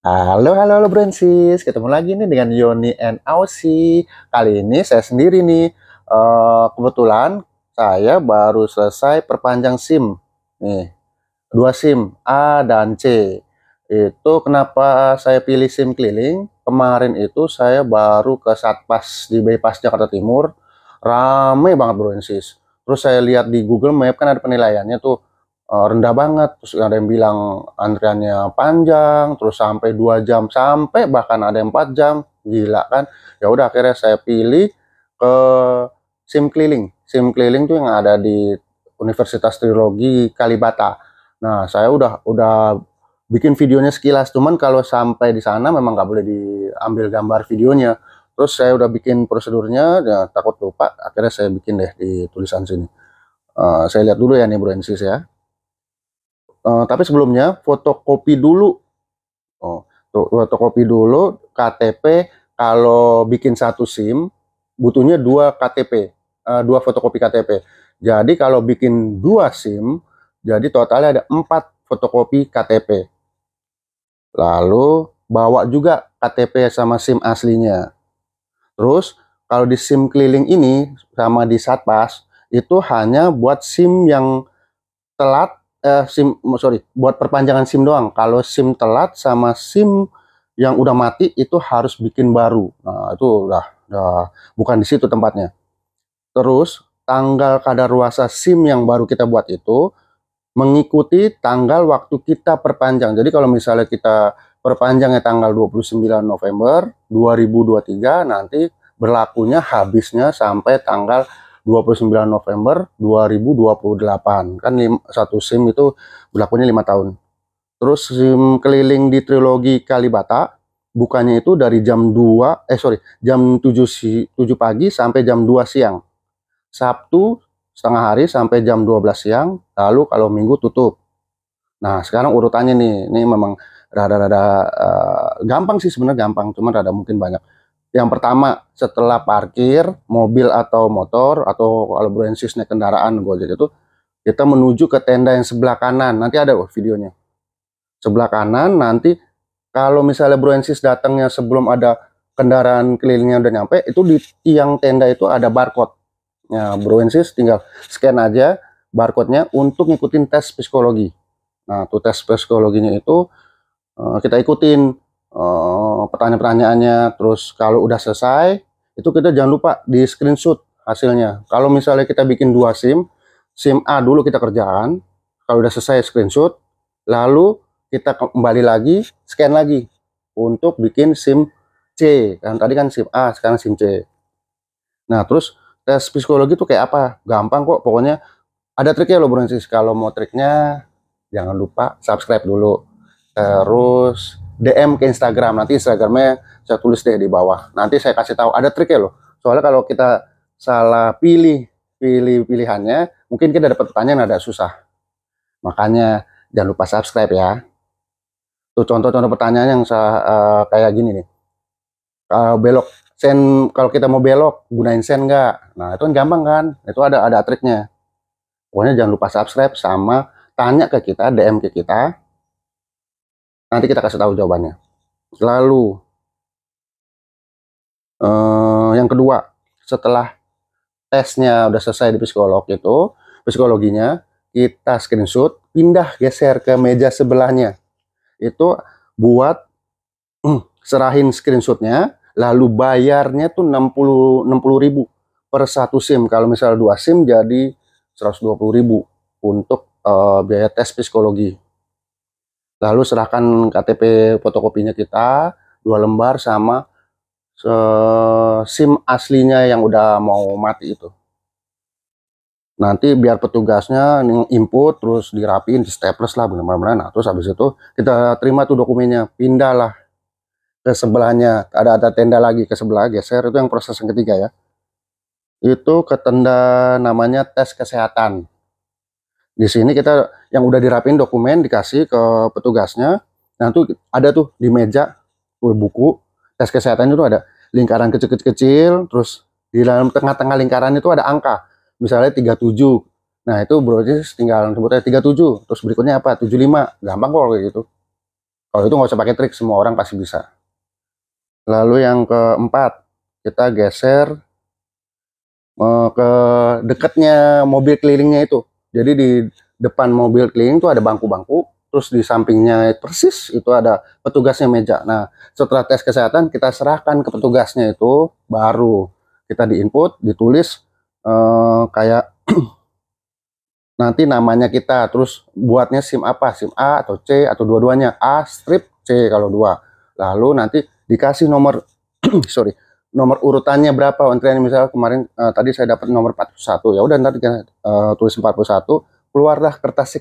Halo Bransis, ketemu lagi nih dengan Yoni and Aussie. Kali ini saya sendiri nih. Kebetulan saya baru selesai perpanjang SIM. Nih, dua SIM A dan C. Itu kenapa saya pilih SIM keliling? Kemarin itu saya baru ke Satpas di Bypass Jakarta Timur. Rame banget Bransis. Terus saya lihat di Google Map kan ada penilaiannya tuh rendah banget, terus ada yang bilang antriannya panjang, terus sampai 2 jam, sampai bahkan ada yang 4 jam, gila kan. Ya udah akhirnya saya pilih ke SIM keliling tuh yang ada di Universitas Trilogi Kalibata. Nah, saya udah bikin videonya sekilas, cuman kalau sampai di sana memang nggak boleh diambil gambar videonya. Terus saya udah bikin prosedurnya, ya takut lupa, akhirnya saya bikin deh di tulisan sini. Saya lihat dulu ya nih Bro Ensis ya. Tapi sebelumnya fotokopi dulu. Fotokopi dulu KTP. Kalau bikin satu SIM butuhnya dua KTP, dua fotokopi KTP. Jadi kalau bikin dua SIM, jadi totalnya ada 4 fotokopi KTP. Lalu bawa juga KTP sama SIM aslinya. Terus kalau di SIM keliling ini sama di Satpas itu hanya buat SIM yang telat, buat perpanjangan SIM doang. Kalau SIM telat sama SIM yang udah mati itu harus bikin baru. Nah, itu udah bukan di situ tempatnya. Terus tanggal kadaluarsa SIM yang baru kita buat itu mengikuti tanggal waktu kita perpanjang. Jadi kalau misalnya kita perpanjangnya tanggal 29 November 2023, nanti berlakunya habisnya sampai tanggal 29 November 2028. Kan satu SIM itu berlakunya 5 tahun. Terus SIM keliling di Trilogi Kalibata bukannya itu dari jam 2, jam 7 pagi sampai jam 2 siang. Sabtu setengah hari sampai jam 12 siang, lalu kalau Minggu tutup. Nah, sekarang urutannya nih, ini memang rada-rada gampang sih sebenarnya, gampang, cuman rada mungkin banyak. Yang pertama, setelah parkir mobil atau motor, atau kalau Bransis naik kendaraan Gojek itu, kita menuju ke tenda yang sebelah kanan. Nanti ada videonya. Sebelah kanan, nanti kalau misalnya Bransis datangnya sebelum ada kendaraan kelilingnya udah nyampe, itu di tiang tenda itu ada barcode. Ya, Bransis tinggal scan aja barcode-nya untuk ngikutin tes psikologi. Nah, tuh tes psikologinya itu kita ikutin pertanyaan-pertanyaannya. Terus kalau udah selesai, itu kita jangan lupa di screenshot hasilnya. Kalau misalnya kita bikin dua SIM, SIM A dulu kita kerjaan, kalau udah selesai screenshot, lalu kita kembali lagi, scan lagi untuk bikin SIM C. Kan tadi kan SIM A, sekarang SIM C. Nah, terus tes psikologi itu kayak apa? Gampang kok, pokoknya ada triknya loh Bro Sis. Kalau mau triknya, jangan lupa subscribe dulu. Terus DM ke Instagram, nanti Instagramnya saya tulis deh di bawah. Nanti saya kasih tahu, ada triknya loh. Soalnya kalau kita salah pilihannya, mungkin kita dapat pertanyaan ada susah. Makanya jangan lupa subscribe ya. Tuh contoh-contoh pertanyaan yang kayak gini nih. Belok sen, kalau kita mau belok gunain sen nggak? Nah itu kan gampang kan, itu ada triknya. Pokoknya jangan lupa subscribe sama tanya ke kita, DM ke kita, nanti kita kasih tahu jawabannya. Lalu yang kedua, setelah tesnya udah selesai di psikolog itu, psikologinya kita screenshot, pindah geser ke meja sebelahnya. Itu buat serahin screenshotnya, lalu bayarnya tuh 60.000 per satu SIM. Kalau misalnya 2 SIM jadi 120.000 untuk biaya tes psikologi. Lalu serahkan KTP fotokopinya kita 2 lembar sama SIM aslinya yang udah mau mati itu. Nanti biar petugasnya input, terus dirapiin, di staples lah benar-benar. Nah, terus habis itu kita terima tuh dokumennya, pindahlah ke sebelahnya, ada tenda lagi ke sebelah, geser. Itu yang proses yang ketiga ya. Itu ke tenda namanya tes kesehatan. Di sini kita yang udah dirapin dokumen dikasih ke petugasnya. Nah tuh ada tuh di meja buku tes kesehatan, itu ada lingkaran kecil-kecil, terus di dalam tengah-tengah lingkaran itu ada angka, misalnya 37. Nah itu berarti tinggal sebutnya 37, terus berikutnya apa, 75. Gampang kok kayak gitu. Kalau itu nggak usah pakai trik, semua orang pasti bisa. Lalu yang keempat, kita geser ke dekatnya mobil kelilingnya itu. Jadi di depan mobil keliling itu ada bangku-bangku, terus di sampingnya persis itu ada petugasnya meja. Nah, setelah tes kesehatan kita serahkan ke petugasnya itu, baru kita di-input, ditulis kayak nanti namanya kita, terus buatnya SIM apa, SIM A atau C atau dua-duanya, A strip C kalau dua. Lalu nanti dikasih nomor sorry, nomor urutannya berapa antriannya. Misalnya kemarin tadi saya dapat nomor 41, ya udah nanti tulis 41, keluarlah kertasnya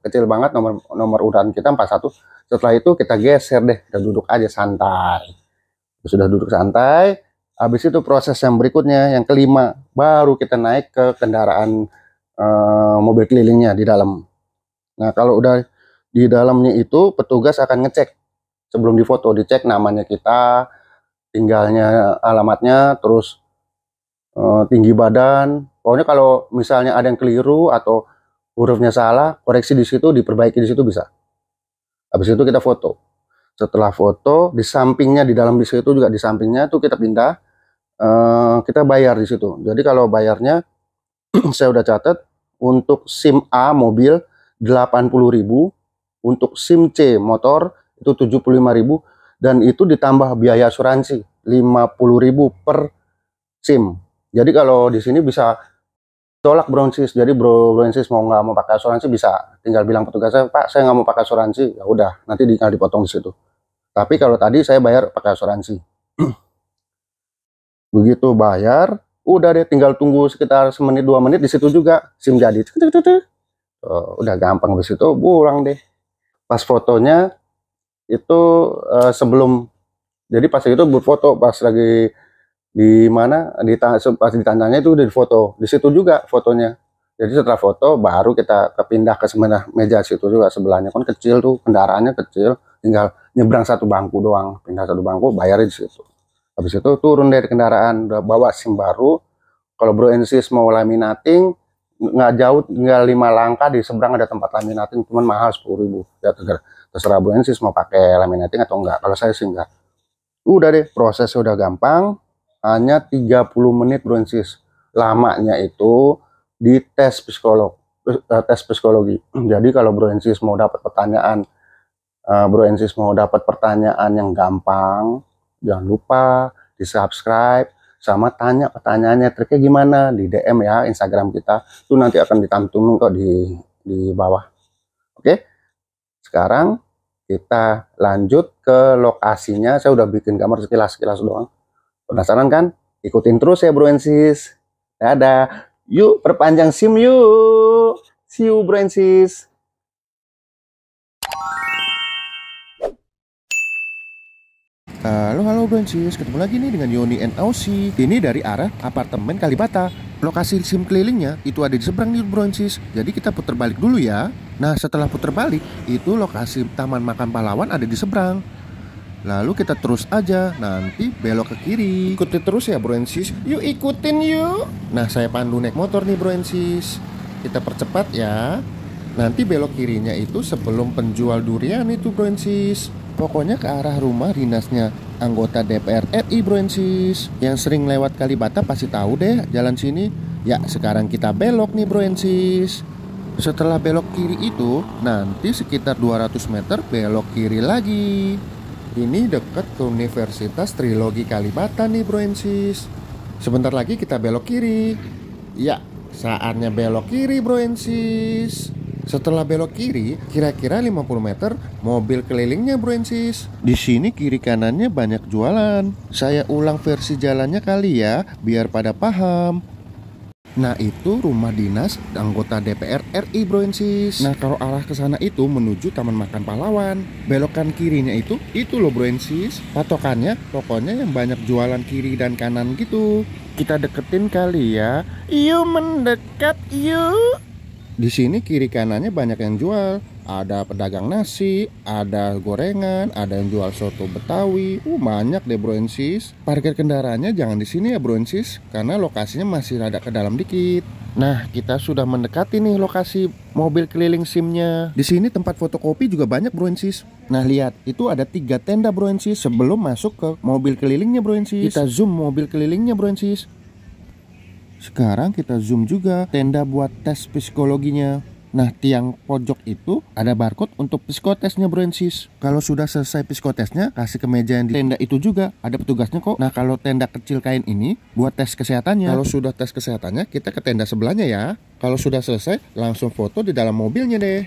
kecil banget, nomor urutan kita 41. Setelah itu kita geser deh, kita duduk aja santai. Sudah duduk santai, habis itu proses yang berikutnya, yang kelima, baru kita naik ke kendaraan mobil kelilingnya di dalam. Nah, kalau udah di dalamnya itu petugas akan ngecek sebelum difoto, dicek namanya kita, tinggalnya, alamatnya, terus tinggi badan. Pokoknya kalau misalnya ada yang keliru atau hurufnya salah, koreksi di situ, diperbaiki di situ bisa. Habis itu kita foto. Setelah foto, di sampingnya, di dalam bis itu juga di sampingnya tuh kita pindah, kita bayar di situ. Jadi kalau bayarnya saya udah catat, untuk SIM A mobil 80.000, untuk SIM C motor itu 75.000, dan itu ditambah biaya asuransi 50.000 per SIM. Jadi kalau di sini bisa tolak Brownsis. Jadi Brownsis nggak mau pakai asuransi, bisa tinggal bilang petugasnya, Pak saya nggak mau pakai asuransi, ya udah nanti tinggal dipotong di situ. Tapi kalau tadi saya bayar pakai asuransi. Begitu bayar, udah deh tinggal tunggu sekitar semenit 2 menit, di situ juga SIM jadi. Udah gampang, di situ pulang deh. Pas fotonya itu sebelum, jadi pas itu berfoto pas lagi di mana, pas ditanyanya itu udah difoto di situ juga fotonya. Jadi setelah foto baru kita kepindah ke sebelah meja situ juga, sebelahnya kan kecil tuh, kendaraannya kecil, tinggal nyebrang satu bangku doang, pindah satu bangku, bayarin di situ. Habis itu turun dari kendaraan, udah bawa SIM baru. Kalau Bro Ensis mau laminating, nggak jauh, tinggal 5 langkah di seberang ada tempat laminating, cuman mahal 10.000. Ya terserah Bro Ensis mau pakai laminating atau enggak. Kalau saya sih enggak. Udah deh, prosesnya udah gampang, hanya 30 menit Bro Ensis. Lamanya itu di tes psikologi. Jadi kalau Bro Ensis mau dapat pertanyaan, yang gampang, jangan lupa di subscribe, sama tanya pertanyaannya, triknya gimana, di DM ya Instagram kita, itu nanti akan ditantumin kok di bawah. Oke, sekarang kita lanjut ke lokasinya. Saya udah bikin gambar sekilas doang. Penasaran kan? Ikutin terus ya Bro Ensis. Dadah, yuk perpanjang SIM yuk. See you Bro Ensis. Halo Bro Ensis, ketemu lagi nih dengan Yoni and Aussie. Ini dari arah apartemen Kalibata. Lokasi SIM kelilingnya itu ada di seberang nih Bro Ensis. Jadi kita putar balik dulu ya. Nah setelah putar balik, itu lokasi Taman Makan Pahlawan ada di seberang. Lalu kita terus aja, nanti belok ke kiri. Ikutin terus ya Bro Ensis. Yuk ikutin yuk. Nah saya pandu naik motor nih Bro Ensis. Kita percepat ya. Nanti belok kirinya itu sebelum penjual durian itu Bro Ensis. Pokoknya ke arah rumah dinasnya anggota DPR RI Bro Ensis. Yang sering lewat Kalibata pasti tahu deh jalan sini. Ya sekarang kita belok nih Bro Ensis. Setelah belok kiri itu, nanti sekitar 200 meter belok kiri lagi. Ini dekat ke Universitas Trilogi Kalibata nih Bro Ensis. Sebentar lagi kita belok kiri. Ya saatnya belok kiri Bro Ensis. Setelah belok kiri, kira-kira 50 meter, mobil kelilingnya Bro Ensis. Di sini kiri kanannya banyak jualan. Saya ulang versi jalannya kali ya, biar pada paham. Nah itu rumah dinas anggota DPR RI Bro Ensis. Nah kalau arah ke sana itu menuju Taman Makan Pahlawan. Belokan kirinya itu loh Bro Ensis. Patokannya pokoknya yang banyak jualan kiri dan kanan gitu. Kita deketin kali ya. Yuk mendekat yuk. Di sini kiri kanannya banyak yang jual. Ada pedagang nasi, ada gorengan, ada yang jual soto Betawi. Banyak deh Bro Ensis. Parkir kendaraannya jangan di sini ya Bro Ensis, karena lokasinya masih rada ke dalam dikit. Nah, kita sudah mendekati nih lokasi mobil keliling SIM-nya. Di sini tempat fotokopi juga banyak, bro and sis. Nah, lihat, itu ada 3 tenda, bro and sis, sebelum masuk ke mobil kelilingnya, bro and sis. Kita zoom mobil kelilingnya, bro and sis. Sekarang kita zoom juga tenda buat tes psikologinya. Nah, tiang pojok itu ada barcode untuk psikotesnya, bro and sis. Kalau sudah selesai psikotesnya, kasih ke meja yang di tenda itu juga ada petugasnya kok. Nah, kalau tenda kecil kain ini buat tes kesehatannya. Kalau sudah tes kesehatannya, kita ke tenda sebelahnya ya. Kalau sudah selesai, langsung foto di dalam mobilnya deh.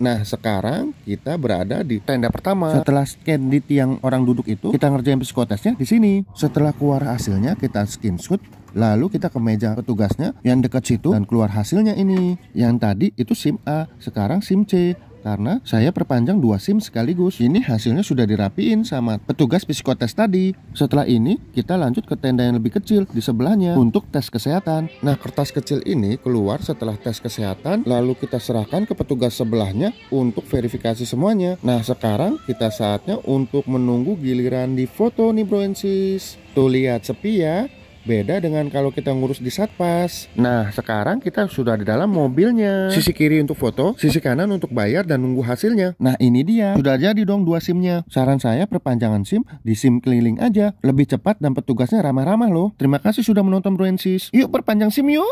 Nah, sekarang kita berada di tenda pertama. Setelah scan di tiang orang duduk itu, kita ngerjain psikotesnya di sini. Setelah keluar hasilnya, kita screenshot. Lalu kita ke meja petugasnya yang dekat situ dan keluar hasilnya ini. Yang tadi itu SIM A, sekarang SIM C. Karena saya perpanjang 2 SIM sekaligus. Ini hasilnya sudah dirapiin sama petugas psikotes tadi. Setelah ini kita lanjut ke tenda yang lebih kecil di sebelahnya untuk tes kesehatan. Nah, kertas kecil ini keluar setelah tes kesehatan, lalu kita serahkan ke petugas sebelahnya untuk verifikasi semuanya. Nah, sekarang kita saatnya untuk menunggu giliran di foto nih, bro and sis. Tuh, lihat sepi ya. Beda dengan kalau kita ngurus di Satpas. Nah, sekarang kita sudah di dalam mobilnya. Sisi kiri untuk foto, sisi kanan untuk bayar dan nunggu hasilnya. Nah, ini dia. Sudah jadi dong 2 SIM-nya. Saran saya perpanjangan SIM di SIM keliling aja. Lebih cepat dan petugasnya ramah-ramah loh. Terima kasih sudah menonton, bro and sis. Yuk perpanjang SIM yuk.